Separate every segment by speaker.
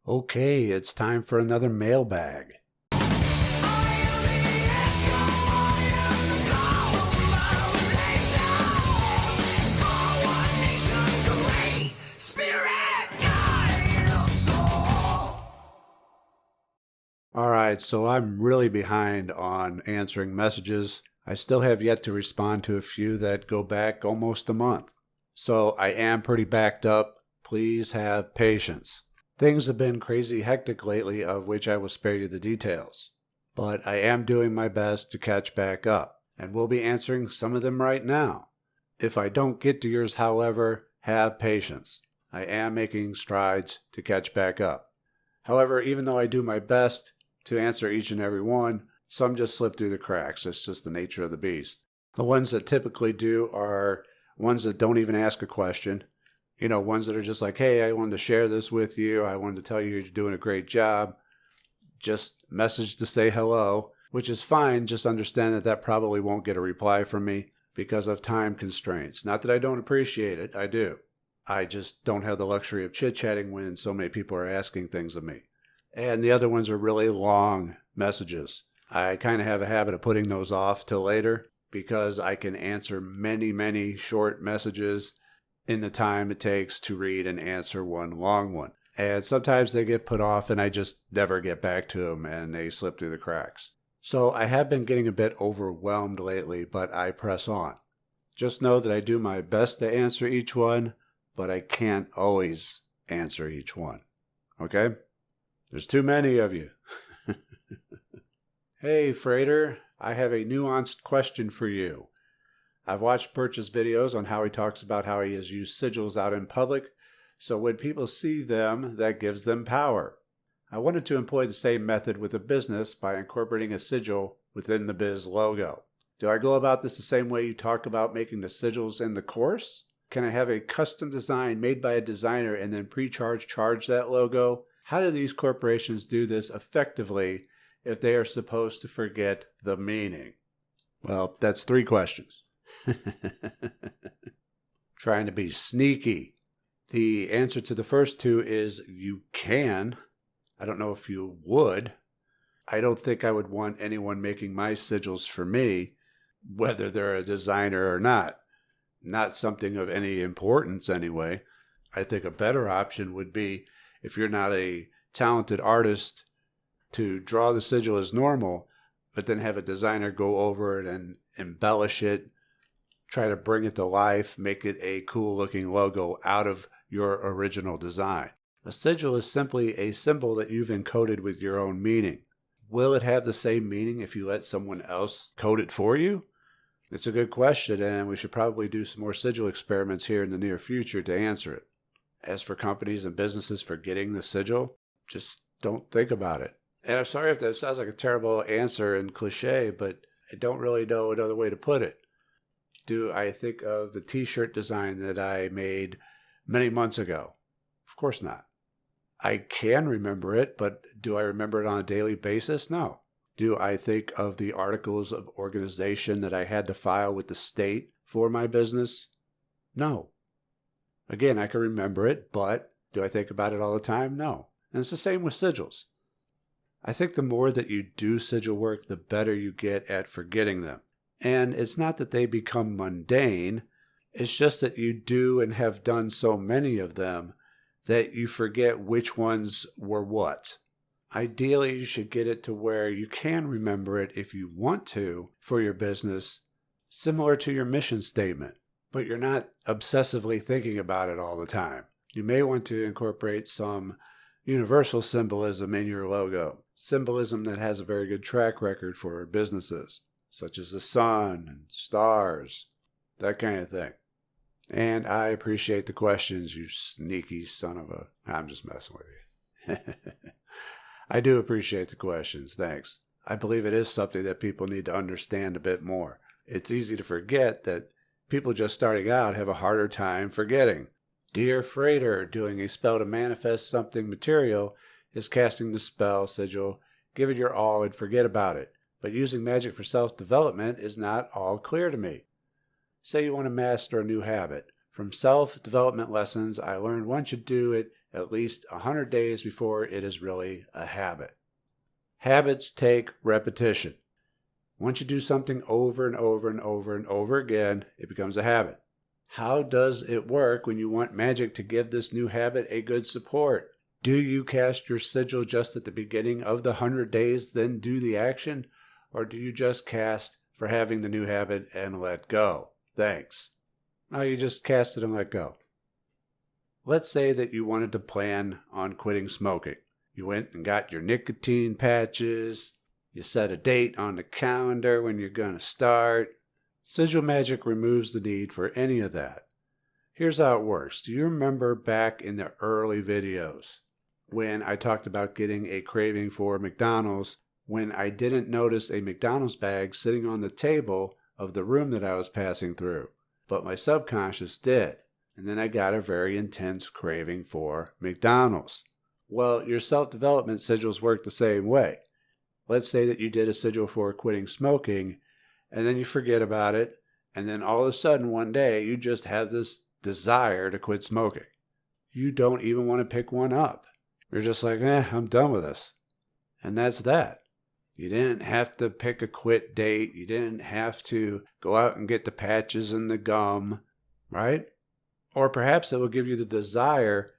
Speaker 1: Okay, it's time for another mailbag. Alright, so I'm really behind on answering messages. I still have yet to respond to a few that go back almost a month. So I am pretty backed up. Please have patience. Things have been crazy hectic lately, of which I will spare you the details. But I am doing my best to catch back up, and we'll be answering some of them right now. If I don't get to yours, however, have patience. I am making strides to catch back up. However, even though I do my best to answer each and every one, some just slip through the cracks. It's just the nature of the beast. The ones that typically do are ones that don't even ask a question. Ones that are just like, hey, I wanted to share this with you. I wanted to tell you you're doing a great job. Just message to say hello, which is fine. Just understand that probably won't get a reply from me because of time constraints. Not that I don't appreciate it. I do. I just don't have the luxury of chit-chatting when so many people are asking things of me. And the other ones are really long messages. I kind of have a habit of putting those off till later because I can answer many, many short messages in the time it takes to read and answer one long one. And sometimes they get put off and I just never get back to them and they slip through the cracks. So I have been getting a bit overwhelmed lately, but I press on. Just know that I do my best to answer each one, but I can't always answer each one. Okay? There's too many of you. Hey, Freighter, I have a nuanced question for you. I've watched Birch's videos on how he talks about how he has used sigils out in public, so when people see them, that gives them power. I wanted to employ the same method with a business by incorporating a sigil within the biz logo. Do I go about this the same way you talk about making the sigils in the course? Can I have a custom design made by a designer and then charge that logo? How do these corporations do this effectively if they are supposed to forget the meaning? Well, that's 3 questions. Trying to be sneaky. The answer to the first 2 is you can. I don't know if you would. I don't think I would want anyone making my sigils for me, whether they're a designer or not. Not something of any importance anyway. I think a better option would be, if you're not a talented artist, to draw the sigil as normal, but then have a designer go over it and embellish it, try to bring it to life, make it a cool-looking logo out of your original design. A sigil is simply a symbol that you've encoded with your own meaning. Will it have the same meaning if you let someone else code it for you? It's a good question, and we should probably do some more sigil experiments here in the near future to answer it. As for companies and businesses forgetting the sigil, just don't think about it. And I'm sorry if that sounds like a terrible answer and cliche, but I don't really know another way to put it. Do I think of the t-shirt design that I made many months ago? Of course not. I can remember it, but do I remember it on a daily basis? No. Do I think of the articles of organization that I had to file with the state for my business? No. Again, I can remember it, but do I think about it all the time? No. And it's the same with sigils. I think the more that you do sigil work, the better you get at forgetting them. And it's not that they become mundane, it's just that you do and have done so many of them that you forget which ones were what. Ideally, you should get it to where you can remember it if you want to for your business, similar to your mission statement, but you're not obsessively thinking about it all the time. You may want to incorporate some universal symbolism in your logo, symbolism that has a very good track record for businesses, such as the sun and stars, that kind of thing. And I appreciate the questions, you sneaky son of a... I'm just messing with you. I do appreciate the questions, thanks. I believe it is something that people need to understand a bit more. It's easy to forget that people just starting out have a harder time forgetting. Dear Freighter, doing a spell to manifest something material is casting the spell sigil, give it your all and forget about it. But using magic for self-development is not all clear to me. Say you want to master a new habit. From self-development lessons, I learned once you do it, at least 100 days before it is really a habit. Habits take repetition. Once you do something over and over and over and over again, it becomes a habit. How does it work when you want magic to give this new habit a good support? Do you cast your sigil just at the beginning of the 100 days, then do the action? Or do you just cast for having the new habit and let go? Thanks. No, you just cast it and let go. Let's say that you wanted to plan on quitting smoking. You went and got your nicotine patches. You set a date on the calendar when you're going to start. Sigil Magic removes the need for any of that. Here's how it works. Do you remember back in the early videos when I talked about getting a craving for McDonald's, when I didn't notice a McDonald's bag sitting on the table of the room that I was passing through, but my subconscious did. And then I got a very intense craving for McDonald's. Well, your self-development sigils work the same way. Let's say that you did a sigil for quitting smoking, and then you forget about it, and then all of a sudden one day you just have this desire to quit smoking. You don't even want to pick one up. You're just like, I'm done with this. And that's that. You didn't have to pick a quit date. You didn't have to go out and get the patches and the gum, right? Or perhaps it will give you the desire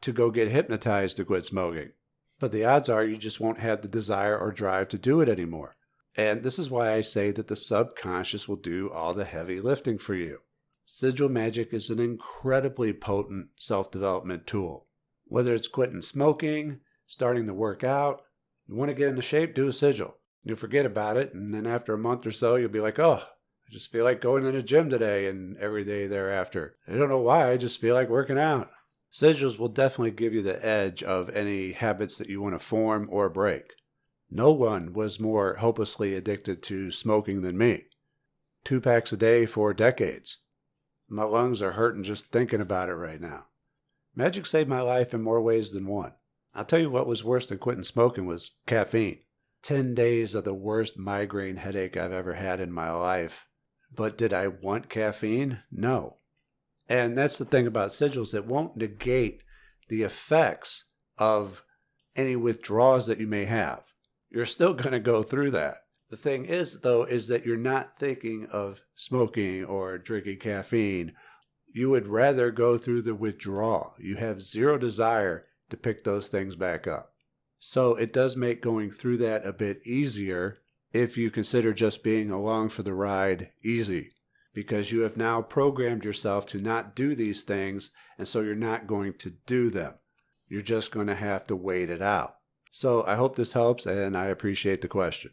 Speaker 1: to go get hypnotized to quit smoking. But the odds are you just won't have the desire or drive to do it anymore. And this is why I say that the subconscious will do all the heavy lifting for you. Sigil Magic is an incredibly potent self-development tool. Whether it's quitting smoking, starting to work out, you want to get into shape, do a sigil. You'll forget about it, and then after a month or so, you'll be like, I just feel like going to the gym today and every day thereafter. I don't know why, I just feel like working out. Sigils will definitely give you the edge of any habits that you want to form or break. No one was more hopelessly addicted to smoking than me. 2 packs a day for decades. My lungs are hurting just thinking about it right now. Magic saved my life in more ways than one. I'll tell you what was worse than quitting smoking was caffeine. 10 days of the worst migraine headache I've ever had in my life. But did I want caffeine? No. And that's the thing about sigils. It won't negate the effects of any withdrawals that you may have. You're still going to go through that. The thing is, though, is that you're not thinking of smoking or drinking caffeine. You would rather go through the withdrawal. You have zero desire to pick those things back up. So it does make going through that a bit easier if you consider just being along for the ride easy. Because you have now programmed yourself to not do these things, and so you're not going to do them. You're just going to have to wait it out. So I hope this helps, and I appreciate the question.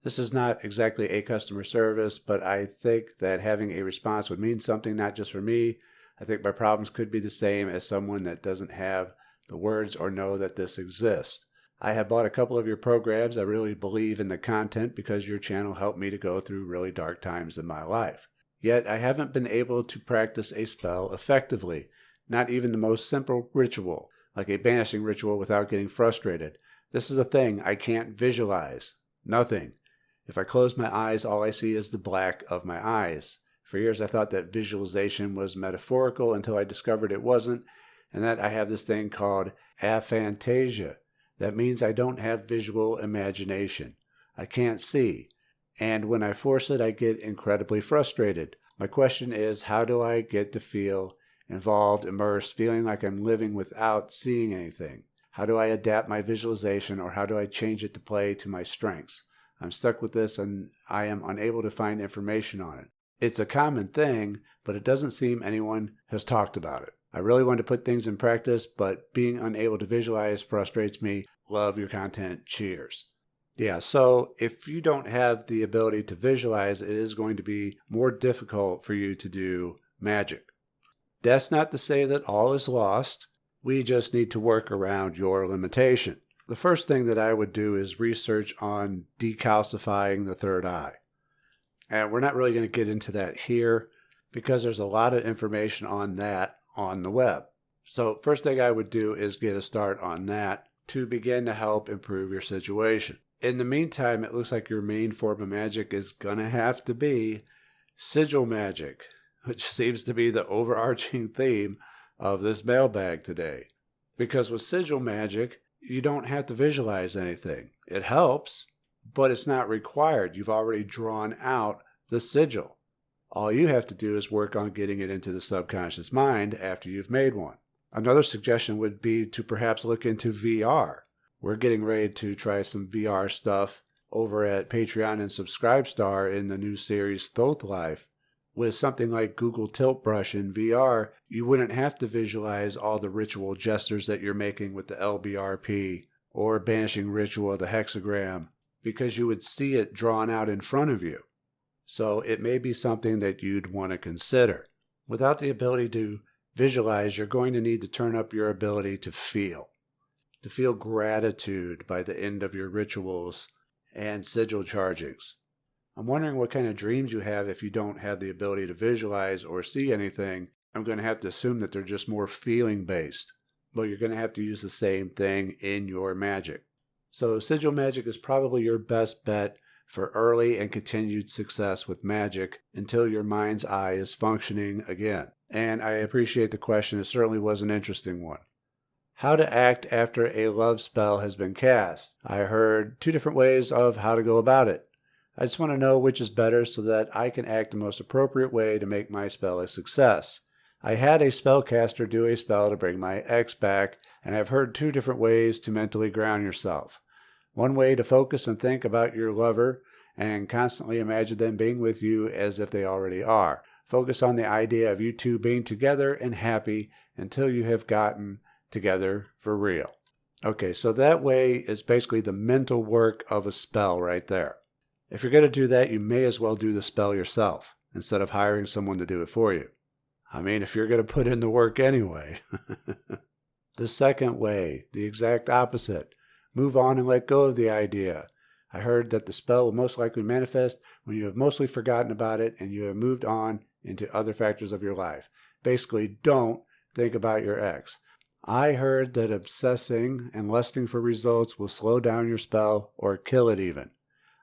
Speaker 1: This is not exactly a customer service, but I think that having a response would mean something, not just for me. I think my problems could be the same as someone that doesn't have the words or know that this exists. I have bought a couple of your programs. I really believe in the content because your channel helped me to go through really dark times in my life. Yet I haven't been able to practice a spell effectively, not even the most simple ritual, like a banishing ritual without getting frustrated. This is a thing I can't visualize. Nothing. If I close my eyes, all I see is the black of my eyes. For years I thought that visualization was metaphorical until I discovered it wasn't, and that I have this thing called aphantasia. That means I don't have visual imagination. I can't see. And when I force it, I get incredibly frustrated. My question is, how do I get to feel involved, immersed, feeling like I'm living without seeing anything? How do I adapt my visualization, or how do I change it to play to my strengths? I'm stuck with this and I am unable to find information on it. It's a common thing, but it doesn't seem anyone has talked about it. I really want to put things in practice, but being unable to visualize frustrates me. Love your content. Cheers. Yeah, so if you don't have the ability to visualize, it is going to be more difficult for you to do magic. That's not to say that all is lost. We just need to work around your limitation. The first thing that I would do is research on decalcifying the third eye. And we're not really going to get into that here because there's a lot of information on that on the web. So first thing I would do is get a start on that to begin to help improve your situation. In the meantime, it looks like your main form of magic is going to have to be sigil magic, which seems to be the overarching theme of this mailbag today. Because with sigil magic, you don't have to visualize anything. It helps, but it's not required. You've already drawn out the sigil. All you have to do is work on getting it into the subconscious mind after you've made one. Another suggestion would be to perhaps look into VR. We're getting ready to try some VR stuff over at Patreon and Subscribestar in the new series Thoth Life. With something like Google Tilt Brush in VR, you wouldn't have to visualize all the ritual gestures that you're making with the LBRP or banishing ritual, the hexagram, because you would see it drawn out in front of you. So it may be something that you'd want to consider. Without the ability to visualize, you're going to need to turn up your ability to feel gratitude by the end of your rituals and sigil chargings. I'm wondering what kind of dreams you have if you don't have the ability to visualize or see anything. I'm going to have to assume that they're just more feeling based. But you're going to have to use the same thing in your magic. So sigil magic is probably your best bet for early and continued success with magic until your mind's eye is functioning again. And I appreciate the question. It certainly was an interesting one. How to act after a love spell has been cast. I heard 2 different ways of how to go about it. I just want to know which is better so that I can act the most appropriate way to make my spell a success. I had a spellcaster do a spell to bring my ex back, and I've heard 2 different ways to mentally ground yourself. One way to focus and think about your lover and constantly imagine them being with you as if they already are. Focus on the idea of you two being together and happy until you have gotten together for real. Okay, so that way is basically the mental work of a spell right there. If you're going to do that, you may as well do the spell yourself instead of hiring someone to do it for you. I mean, if you're going to put in the work anyway. The second way, the exact opposite. Move on and let go of the idea. I heard that the spell will most likely manifest when you have mostly forgotten about it and you have moved on into other factors of your life. Basically, don't think about your ex. I heard that obsessing and lusting for results will slow down your spell or kill it even.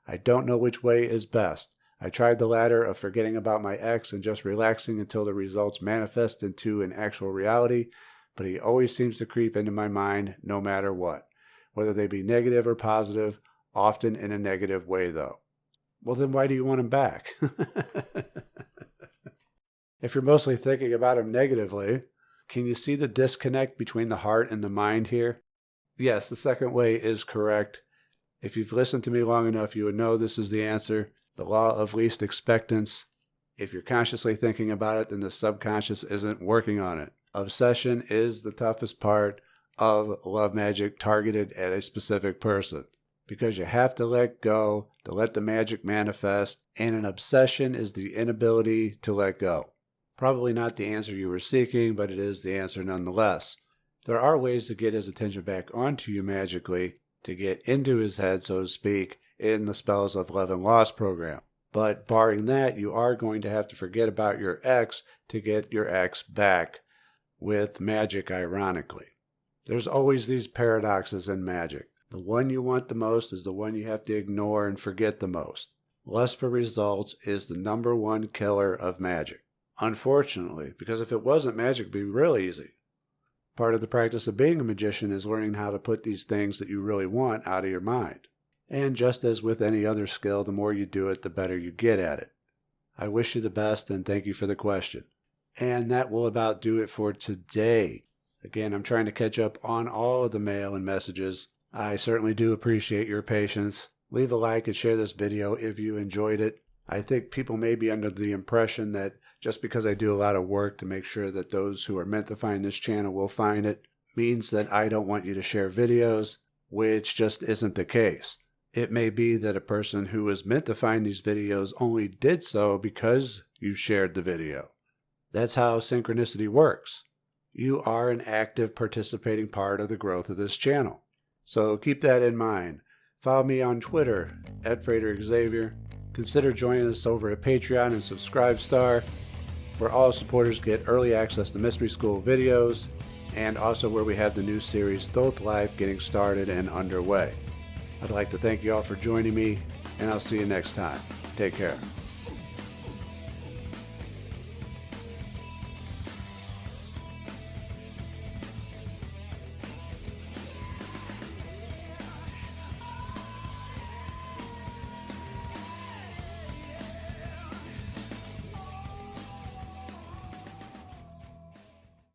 Speaker 1: I don't know which way is best. I tried the latter of forgetting about my ex and just relaxing until the results manifest into an actual reality, but he always seems to creep into my mind no matter what, whether they be negative or positive, often in a negative way though. Well, then why do you want him back? If you're mostly thinking about him negatively, can you see the disconnect between the heart and the mind here? Yes, the second way is correct. If you've listened to me long enough, you would know this is the answer. The law of least expectance. If you're consciously thinking about it, then the subconscious isn't working on it. Obsession is the toughest part of love magic targeted at a specific person, because you have to let go to let the magic manifest, and an obsession is the inability to let go. Probably not the answer you were seeking, but it is the answer nonetheless. There are ways to get his attention back onto you magically, to get into his head, so to speak, in the Spells of Love and Loss program. But barring that, you are going to have to forget about your ex to get your ex back, with magic ironically. There's always these paradoxes in magic. The one you want the most is the one you have to ignore and forget the most. Lust for results is the number one killer of magic. Unfortunately, because if it wasn't, magic would be real easy. Part of the practice of being a magician is learning how to put these things that you really want out of your mind. And just as with any other skill, the more you do it, the better you get at it. I wish you the best and thank you for the question. And that will about do it for today. Again, I'm trying to catch up on all of the mail and messages. I certainly do appreciate your patience. Leave a like and share this video if you enjoyed it. I think people may be under the impression that just because I do a lot of work to make sure that those who are meant to find this channel will find it means that I don't want you to share videos, which just isn't the case. It may be that a person who is meant to find these videos only did so because you shared the video. That's how synchronicity works. You are an active participating part of the growth of this channel. So keep that in mind. Follow me on Twitter, @FraterXavier. Consider joining us over at Patreon and Subscribestar, where all supporters get early access to Mystery School videos, and also where we have the new series Thoth Life getting started and underway. I'd like to thank you all for joining me, and I'll see you next time. Take care.